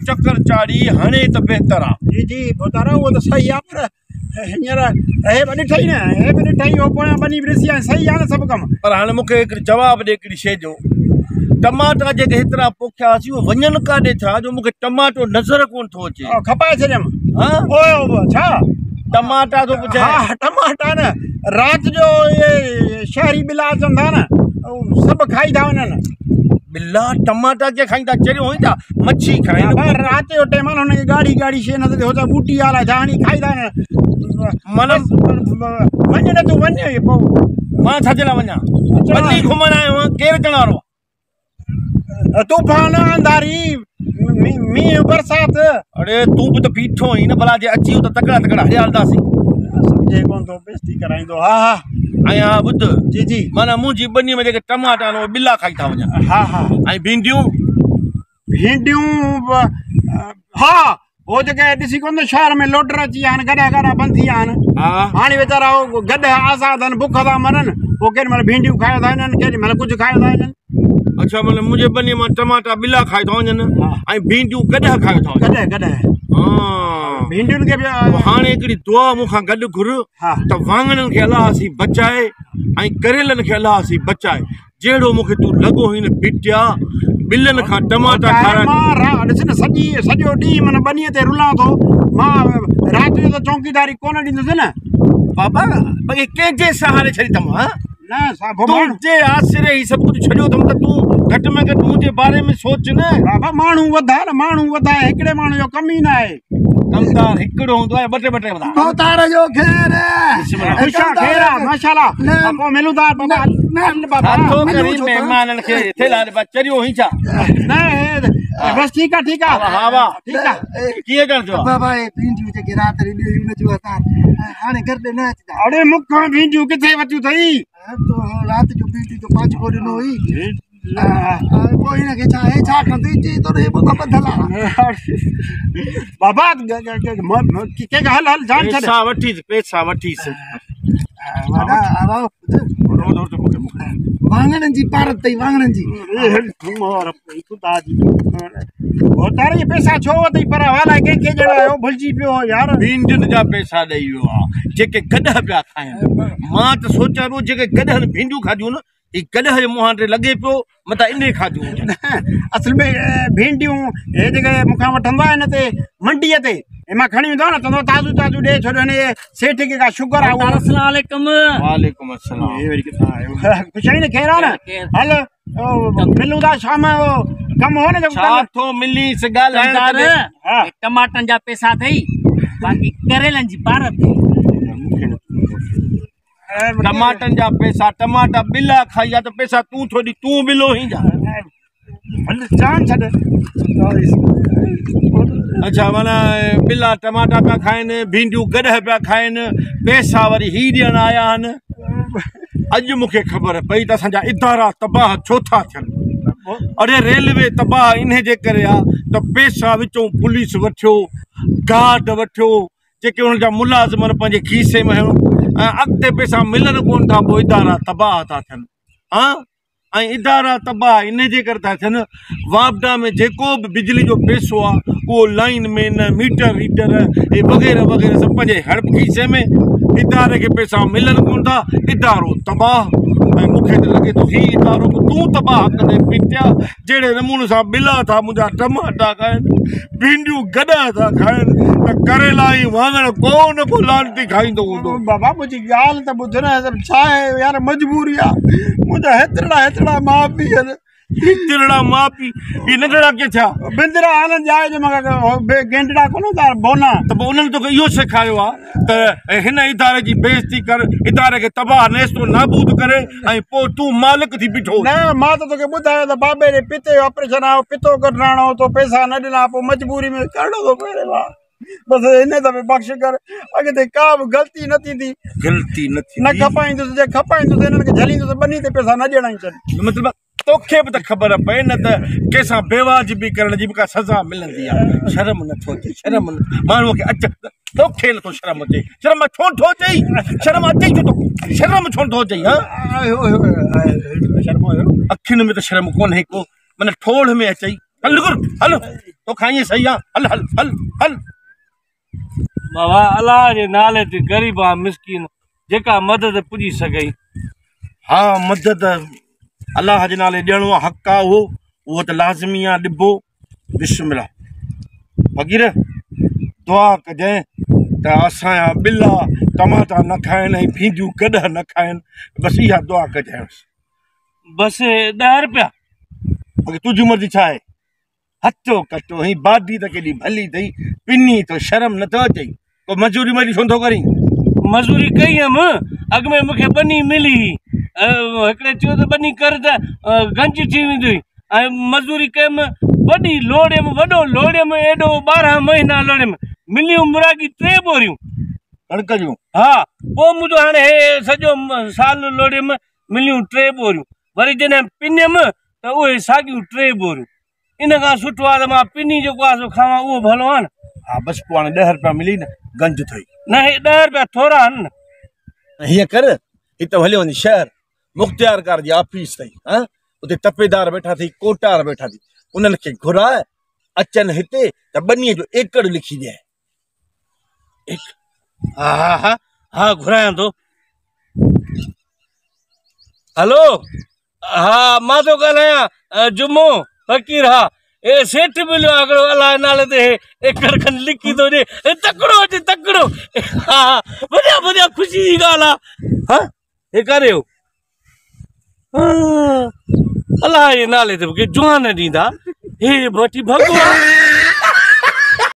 चक्कर चाड़ी हणे त बेहतर आ। जी जी बोतारा वो तो सही आ पर हींअर हे बि ॾिठई न हे बि ॾिठई हो पोयां बनी बि ॾिसी सही आहे न सभु कमु। पर हाणे मूंखे हिकिड़ी जवाबु ॾे हिकिड़ी शइ जो, टमाटा जेके हेतिरा पोखियासीं उहे वञनि काॾे था जो मूंखे टमाटो नज़र कोन थो अचे। खपाए छॾियमि। हा ओए छा टमाटा थो पुछे? हा टमाटा न राति जो इहे शहरी बिला अचनि था न सभु खाई था वञनि। बिल्ला टमाटा के खाईंदा चरियो होईंदा मच्छी खाईंदा रात जो टाइम हुन खे गाड़ी गाड़ी शइ न हो त बूटी वाला जानी खाईंदा आहिनि। मन वञ न तूं वञ पोइ मां छा जे लाइ वञा? वञी घुमण आयो आहियां। केरु अचण वारो? तूफान अंधारी मींहुं बरसाति। अरे तूं बि त बीठो आहीं न भला जे अची त तकड़ा तकड़ा हरियालदासीं। सम्झे कोन थो बेइज़ती कराईंदो। हा हा ऐं हा ॿुध जी जी माना मुंहिंजी ॿनी में जेके टमाटा आहिनि उहे ॿिला खाई था वञनि। हा हा ऐं भिंडियूं हा वो जेके ॾिसी कोन शहर में लोटर अची विया आहिनि गॾा गॾा बंदि थी विया आहिनि। हाणे वीचारा गॾ आज़ाद आहिनि बुख था मरनि पोइ केॾी महिल भिंडियूं खाई था वञनि केॾी महिल कुझु खाई था वञनि। अच्छा मतलब मुंहिंजे ॿनी मां टमाटा ॿिला खाई था वञनि ऐं भिंडियूं गॾ खाई था वञनि। गॾ भिंडियुनि खे बि हाणे हिकिड़ी दुआ मूंखां गॾु घुर त वाङणनि खे अलाहसी बचाए ऐं करेलनि खे अलाहसी बचाए। जहिड़ो मूंखे तूं लॻो हुई न बिटिया ॿिलनि खां टमाटा खाराए। ॾिस न सॼो ॾींहुं माना ॿनीअ ते रुलां थो मां राति जो त चौकीदारी कोन ॾींदुसि न बाबा भई कंहिंजे सहारे छॾी अथमि? हा न तुंहिंजे आसिरे ई सभु कुझु छॾियो अथमि त तूं घटि में घटि मुंहिंजे बारे में सोच न। बाबा माण्हू वधाए न माण्हू वधाए हिकिड़े माण्हू जो कम ई न आहे। कमदार हिकिड़ो हूंदो आहे ॿ टे वधा। बोतार जो ख़ैर ख़ैर आहे माशाल्लाह पोइ मिलूं था बाबा। न बाबा करी महिमाननि खे थेला चरियो हुई छा? न बस ठीक है हा वाह ठीक है कीअं करणो बाबा ये भिंडियूं जेके रात री ॾेई न जो असां हाणे घर ॾे न अचदा। अरे मूंखां भिंडियूं किथे वठियूं अथई? तो रात जो भिंडी जो 5 को ॾिनो हुई कोई न के छा कंदी जी तो रे बाबा बदला बाबा के हल हल जान छॾ पैसा वठी वाडा आवा वाङणनि जी पारत अथई वाङणनि जी। खुदा जी बोतार ये पैसा छो अथई पर वाला कंहिंखे ॾियणो आहे भुलिजी पियो यार। भिंडियुनि जा पैसा ॾेई वियो आहे जेके गॾह पिया खाइनि। मां त सोचां पियो जेके गॾहनि भिंडियूं खाधियूं न ही गॾह जे मुंहं ते लॻे पियो मता इन खाधियूं। असल में भिंडियूं हे जेके मूंखां वठंदो आहे हिन ते मंडीअ ते मां खणी वेंदो न चवंदो ताज़ू ताज़ू ॾे छो हिन सेठ खे का शुगर आहे। अस्सलाम वालेकुम। वालेकुम अस्सलाम। ख़ुशि न ख़ैर आहे न? हल मिलूं था शाम जो कमु हो न छा थो मिली ॻाल्हि टमाटनि जा पैसा अथई बाक़ी करेलनि जी पारत टमाटनि जा पैसा टमाटा ॿिला खाई आहे त पैसा तूं थो ॾी तूं ॿिलो ही जा। जान छॾ। अच्छा माना ॿिला टमाटा पिया खाइनि भिंडियूं गॾह पिया खाइनि पैसा वरी ही ॾियण आया आहिनि। अॼु मूंखे ख़बर पई त असांजा इदारा तबाह छो था थियनि। अरे रेलवे तबाह इन जे करे आहे त पैसा विचों पुलिस वठियो गार्ड वठियो जेके हुन जा मुलाज़िम पंहिंजे खीसे में अॻिते पैसा मिलनि कोन था पोइ इदारा तबाह था थियनि। हा ऐं इदारा तबाह इन जे करे था थियनि वापडा में जेको बि बिजली जो पैसो आहे उहो लाइन में न मीटर रीडर ऐं वग़ैरह वग़ैरह सभु पंहिंजे हर खीसे में। इदारे खे पैसा मिलनि कोन था इदारो तबाह। ऐं मूंखे त लॻे थो हीउ इदारो तूं तबाह कंदे पिटिया जहिड़े नमूने सां ॿिला था मुंहिंजा टमाटा खाइनि भिंडियूं गॾा था खाइनि त करेला ऐं वाङण कोन को लानती खाईंदो हूंदो। बाबा मुंहिंजी ॻाल्हि त ॿुध न छा आहे यार मजबूरी आहे मुंहिंजा हेतिरा माउ पीउ आहिनि। हेतिरा माउ पीउ इहे नंढड़ा के थिया बिंदरा आनंद जाए जो मूंखे गेंडड़ा कोन था बोना त पोइ उन्हनि तोखे इहो सेखारियो आहे त हिन इदारे जी बेइज़ती कर इदारे खे तबाह नेस्तो नाबूद करे ऐं पोइ तूं मालिक थी बीठो। न मां त तोखे ॿुधायो त बाबे जे पिते जो ऑपरेशन आहे पितो कढाइणो तो पैसा न ॾिना पोइ मजबूरी में करणो थो पए। बसि हिन दफ़े बख़्श कर अॻिते का बि ग़लती न थींदी। ग़लती न थी न खपाईंदुसि जे खपाईंदुसि हिननि खे झलींदुसि ॿनी ते पैसा न ॾियणा ई छॾ। मतिलबु तोखे बि त ख़बर पए न त कंहिंसां बेवाजिबी करण जी बि का सज़ा मिलंदी आहे। शर्म नथो अचे शर्म माण्हूअ खे अच तो खेल तो शर्म अचे शर्म छो थो चई शर्म अचे छो तो शर्म छो थो चई हां शर्म हुयो अखियुनि में तो शर्म कोन है को मन ठोड़ में अचई हल गुर हल तो खाई सही है हल हल हल हल बाबा अल्लाह जे नाले ते गरीब आ मिस्कीन जेका मदद पुजी सके हाँ मदद अल्लाह जे नाले ॾियणो आहे हक़ आहे उहो त लाज़मी आहे ॾिबो बिस्मिल्लाह फ़क़ीर दुआ कजांइ त असांजा ॿिला टमाटा न खाइनि ऐं भींडियूं गॾह न खाइनि बसि इहा दुआ कजांइ बस 10 रुपया बाक़ी तुंहिंजी मर्ज़ी छा आहे हथो कटो ही बादी त केॾी भली अथई पिनी तो शर्म नथो अचई को मजूरी मरी छो थो करीं मजूरी कई हुयमि अॻ में मूंखे बनी मिली हिकिड़े चयो त बनी कर त गंज थी वेंदी ऐं मजूरी कयमि वॾी लोड़ियमि वॾो लोड़ियमि एॾो 12 महीना लोड़ियमि मिलियूं मुरागी 3 बोरियूं कणिक जूं हा पोइ मुंहिंजो हाणे हे सॼो साल लोड़ियमि मिलियूं 3 बोरियूं वरी जॾहिं पिनियमि त उहे साॻियूं 3 बोरियूं इन खां सुठो आहे त मां पिनी जेको आहे सो खावां उहो भलो आहे न हा बसि पोइ हाणे 10 रुपया मिली न गंज अथई न हे 10 रुपया थोरा आहिनि न हीअं कर हिते हली वञ शहर मुख़्तियारकार जी ऑफिस अथई हां उते तपेदार वेठा अथई कोटार वेठा अथई उन्हनि खे घुराए अचनि हिते त बनीअ जो एकड़ लिखी ॾिए हा हा हा हा घुरायां थो हलो हा मां थो ॻाल्हायां जुमो फ़क़ीर हा ए सेठ मिलियो आहे हिकिड़ो अलाए नाले ते एकड़ खनि लिखी थो ॾिए तकिड़ो अचे तकिड़ो हा बढ़िया बढ़िया ख़ुशी जी ॻाल्हि आहे हा हे करे अलाह जे नाले ते मूंखे जुआन ॾींदा हे वठी भॻवान